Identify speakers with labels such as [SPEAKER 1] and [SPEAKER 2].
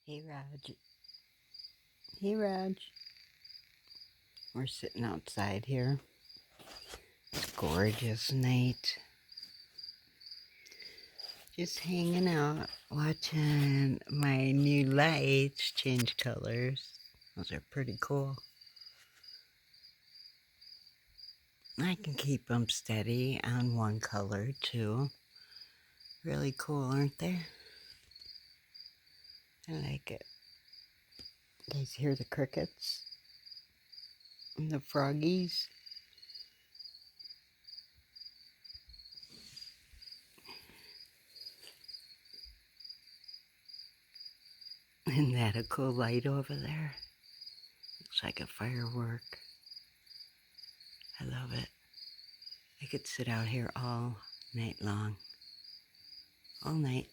[SPEAKER 1] Hey Raj. Hey Raj. We're sitting outside here. It's a gorgeous night. Just hanging out, watching my new lights change colors. Those are pretty cool. I can keep them steady on one color too. Really cool, aren't they? I like it. You guys hear the crickets? And the froggies? Isn't that a cool light over there? Looks like a firework. I love it. I could sit out here all night long. All night.